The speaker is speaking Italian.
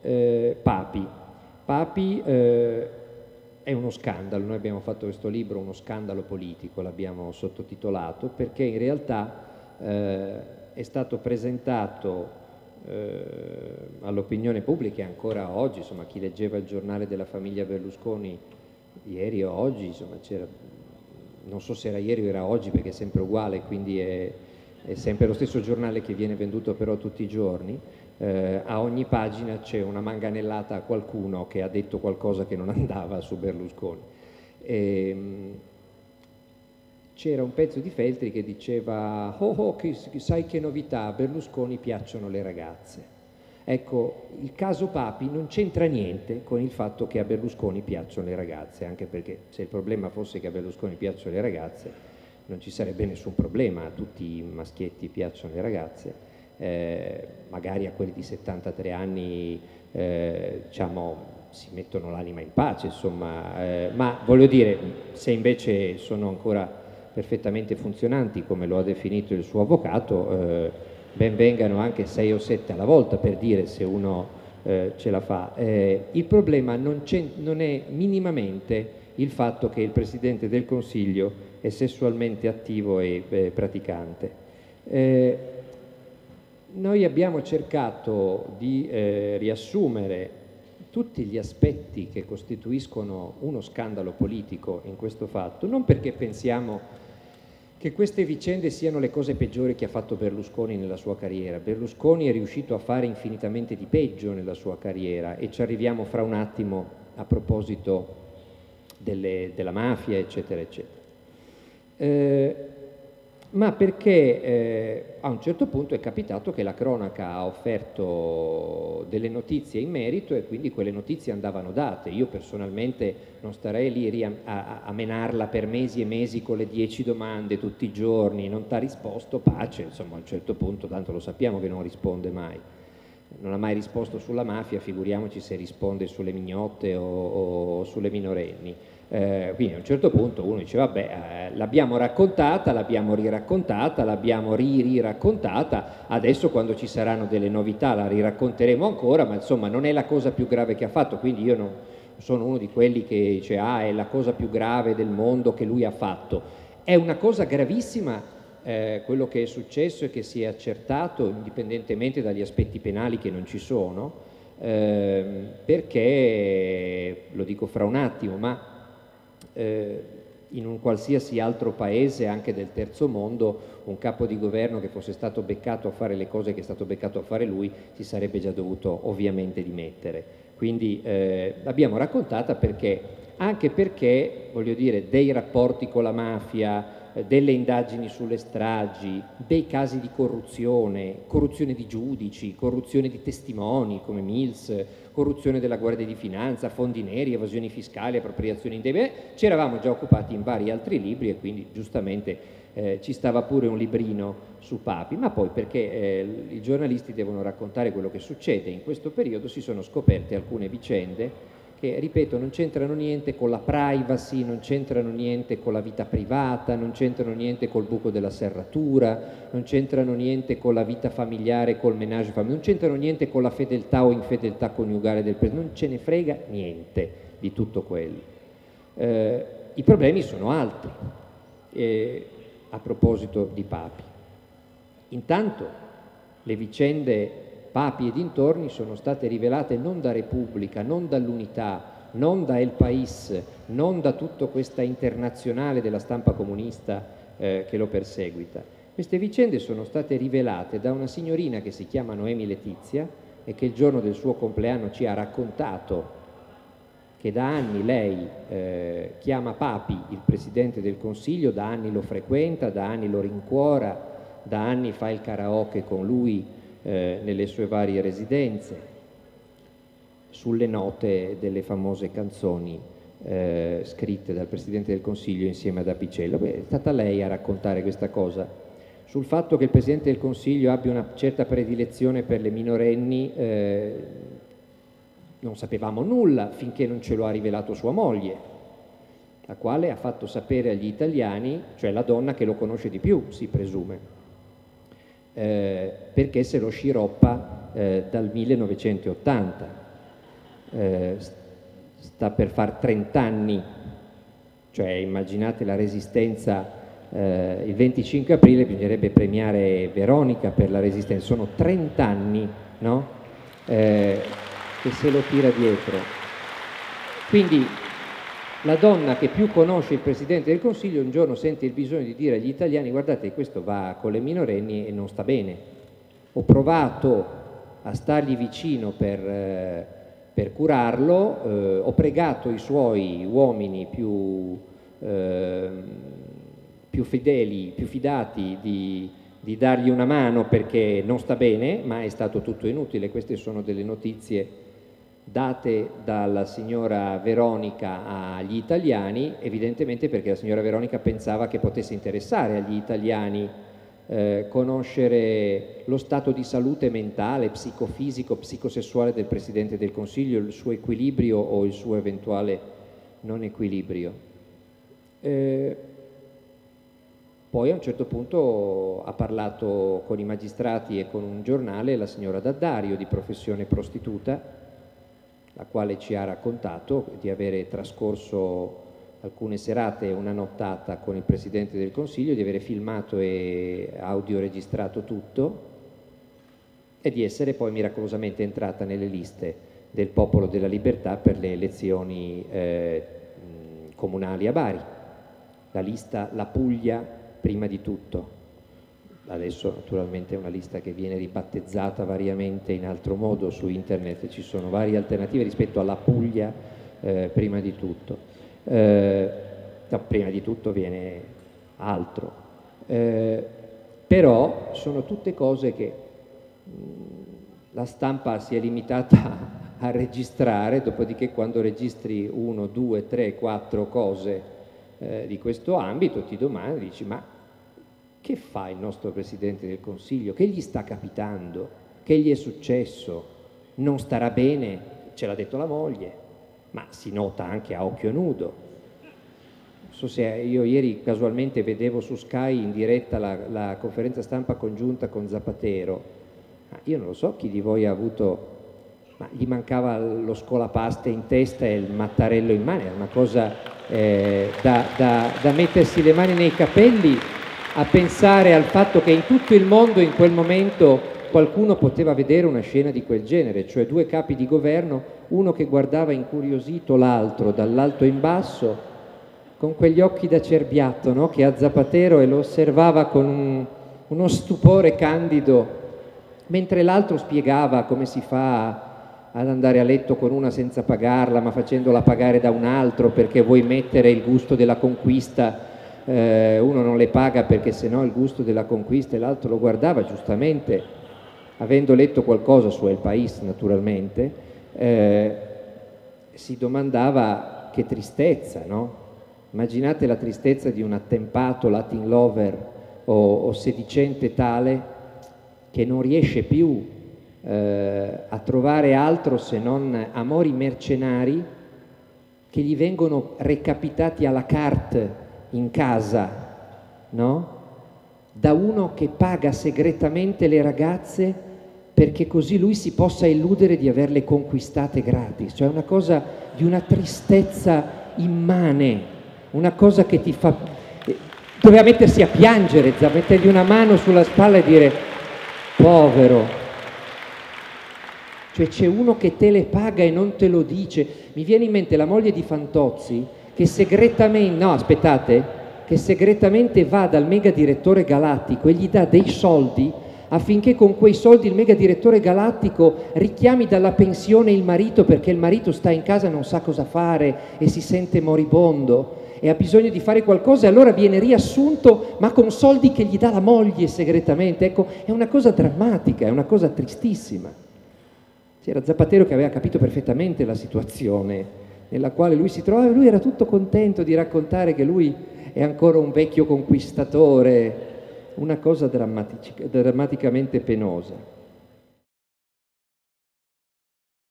Papi. Papi è uno scandalo, noi abbiamo fatto questo libro, uno scandalo politico, l'abbiamo sottotitolato, perché in realtà è stato presentato all'opinione pubblica e ancora oggi, insomma, chi leggeva il giornale della famiglia Berlusconi ieri o oggi, insomma, c'era, non so se era ieri o era oggi perché è sempre uguale, quindi è sempre lo stesso giornale che viene venduto però tutti i giorni. A ogni pagina c'è una manganellata a qualcuno che ha detto qualcosa che non andava su Berlusconi. C'era un pezzo di Feltri che diceva sai che novità, a Berlusconi piacciono le ragazze. Ecco, il caso Papi non c'entra niente con il fatto che a Berlusconi piacciono le ragazze, anche perché se il problema fosse che a Berlusconi piacciono le ragazze non ci sarebbe nessun problema, a tutti i maschietti piacciono le ragazze, magari a quelli di 73 anni diciamo si mettono l'anima in pace, insomma, ma voglio dire, se invece sono ancora perfettamente funzionanti, come lo ha definito il suo avvocato, ben vengano anche 6 o 7 alla volta, per dire, se uno ce la fa. Il problema non è minimamente il fatto che il Presidente del Consiglio è sessualmente attivo e praticante. Noi abbiamo cercato di riassumere tutti gli aspetti che costituiscono uno scandalo politico in questo fatto, non perché pensiamo che queste vicende siano le cose peggiori che ha fatto Berlusconi nella sua carriera. Berlusconi è riuscito a fare infinitamente di peggio nella sua carriera e ci arriviamo fra un attimo a proposito della mafia, eccetera, eccetera. Ma perché a un certo punto è capitato che la cronaca ha offerto delle notizie in merito e quindi quelle notizie andavano date. Io personalmente non starei lì a menarla per mesi e mesi con le 10 domande tutti i giorni, non t'ha risposto, pace, insomma a un certo punto, tanto lo sappiamo che non risponde mai. Non ha mai risposto sulla mafia, figuriamoci se risponde sulle mignotte o sulle minorenni. Quindi a un certo punto uno dice vabbè, l'abbiamo raccontata, l'abbiamo riraccontata, l'abbiamo riraccontata, adesso quando ci saranno delle novità la riracconteremo ancora, ma insomma non è la cosa più grave che ha fatto, quindi io non sono uno di quelli che dice è la cosa più grave del mondo che lui ha fatto. È una cosa gravissima quello che è successo e che si è accertato, indipendentemente dagli aspetti penali che non ci sono, perché, lo dico fra un attimo, ma in un qualsiasi altro paese, anche del terzo mondo, un capo di governo che fosse stato beccato a fare le cose che è stato beccato a fare lui si sarebbe già dovuto ovviamente dimettere. Quindi l'abbiamo raccontata anche perché, voglio dire, dei rapporti con la mafia, delle indagini sulle stragi, dei casi di corruzione, corruzione di giudici, corruzione di testimoni come Mills, corruzione della Guardia di Finanza, fondi neri, evasioni fiscali, appropriazioni indebite, ci eravamo già occupati in vari altri libri e quindi giustamente ci stava pure un librino su Papi, ma poi perché i giornalisti devono raccontare quello che succede. In questo periodo si sono scoperte alcune vicende che, ripeto, non c'entrano niente con la privacy, non c'entrano niente con la vita privata, non c'entrano niente col buco della serratura, non c'entrano niente con la vita familiare, col ménage familiare, non c'entrano niente con la fedeltà o infedeltà coniugale del presidente, non ce ne frega niente di tutto quello. I problemi sono altri, a proposito di Papi. Intanto le vicende Papi e dintorni sono state rivelate non da Repubblica, non dall'Unità, non da El País, non da tutta questa internazionale della stampa comunista che lo perseguita. Queste vicende sono state rivelate da una signorina che si chiama Noemi Letizia e che il giorno del suo compleanno ci ha raccontato che da anni lei chiama Papi il Presidente del Consiglio, da anni lo frequenta, da anni lo rincuora, da anni fa il karaoke con lui nelle sue varie residenze, sulle note delle famose canzoni scritte dal Presidente del Consiglio insieme ad Apicello. Beh, è stata lei a raccontare questa cosa. Sul fatto che il Presidente del Consiglio abbia una certa predilezione per le minorenni non sapevamo nulla finché non ce lo ha rivelato sua moglie, la quale ha fatto sapere agli italiani, cioè la donna che lo conosce di più, si presume, perché se lo sciroppa dal 1980. sta per far 30 anni, cioè immaginate la resistenza. Il 25 aprile bisognerebbe premiare Veronica per la resistenza, sono 30 anni, no? Che se lo tira dietro. Quindi la donna che più conosce il Presidente del Consiglio un giorno sente il bisogno di dire agli italiani: guardate, questo va con le minorenni e non sta bene. Ho provato a stargli vicino per curarlo, ho pregato i suoi uomini più fedeli, più fidati di dargli una mano perché non sta bene, ma è stato tutto inutile. Queste sono delle notizie date dalla signora Veronica agli italiani, evidentemente perché la signora Veronica pensava che potesse interessare agli italiani conoscere lo stato di salute mentale, psicofisico, psicosessuale del Presidente del Consiglio, il suo equilibrio o il suo eventuale non equilibrio. Poi a un certo punto ha parlato con i magistrati e con un giornale la signora D'Addario, di professione prostituta, la quale ci ha raccontato di avere trascorso alcune serate e una nottata con il Presidente del Consiglio, di avere filmato e audioregistrato tutto e di essere poi miracolosamente entrata nelle liste del Popolo della Libertà per le elezioni comunali a Bari. La lista La Puglia prima di tutto. Adesso naturalmente è una lista che viene ribattezzata variamente in altro modo su internet, ci sono varie alternative rispetto alla Puglia prima di tutto. No, prima di tutto viene altro. Però sono tutte cose che la stampa si è limitata a registrare, dopodiché quando registri 1, 2, 3, 4 cose di questo ambito ti domandi, dici: ma che fa il nostro Presidente del Consiglio? Che gli sta capitando? Che gli è successo? Non starà bene? Ce l'ha detto la moglie, ma si nota anche a occhio nudo. Non so se io ieri casualmente vedevo su Sky in diretta la conferenza stampa congiunta con Zapatero. Io non lo so chi di voi ha avuto, ma gli mancava lo scolapaste in testa e il mattarello in mano, è una cosa da mettersi le mani nei capelli a pensare al fatto che in tutto il mondo in quel momento qualcuno poteva vedere una scena di quel genere, cioè due capi di governo, uno che guardava incuriosito l'altro dall'alto in basso, con quegli occhi da cerbiatto, no? Che a Zapatero e lo osservava con uno stupore candido, mentre l'altro spiegava come si fa ad andare a letto con una senza pagarla, ma facendola pagare da un altro perché vuoi mettere il gusto della conquista. Uno non le paga perché sennò il gusto della conquista, e l'altro lo guardava giustamente, avendo letto qualcosa su El País naturalmente, si domandava che tristezza, no? Immaginate la tristezza di un attempato Latin lover o sedicente tale che non riesce più a trovare altro se non amori mercenari che gli vengono recapitati à la carte in casa, no? Da uno che paga segretamente le ragazze perché così lui si possa illudere di averle conquistate gratis, cioè una cosa di una tristezza immane, una cosa che ti fa... Doveva mettersi a piangere, mettergli una mano sulla spalla e dire: povero, cioè c'è uno che te le paga e non te lo dice. Mi viene in mente la moglie di Fantozzi che segretamente, no aspettate, che segretamente va dal mega direttore galattico e gli dà dei soldi affinché con quei soldi il mega direttore galattico richiami dalla pensione il marito, perché il marito sta in casa e non sa cosa fare e si sente moribondo e ha bisogno di fare qualcosa, e allora viene riassunto ma con soldi che gli dà la moglie segretamente. Ecco, è una cosa drammatica, è una cosa tristissima. C'era Zapatero che aveva capito perfettamente la situazione nella quale lui si trovava, e lui era tutto contento di raccontare che lui è ancora un vecchio conquistatore, una cosa drammaticamente penosa.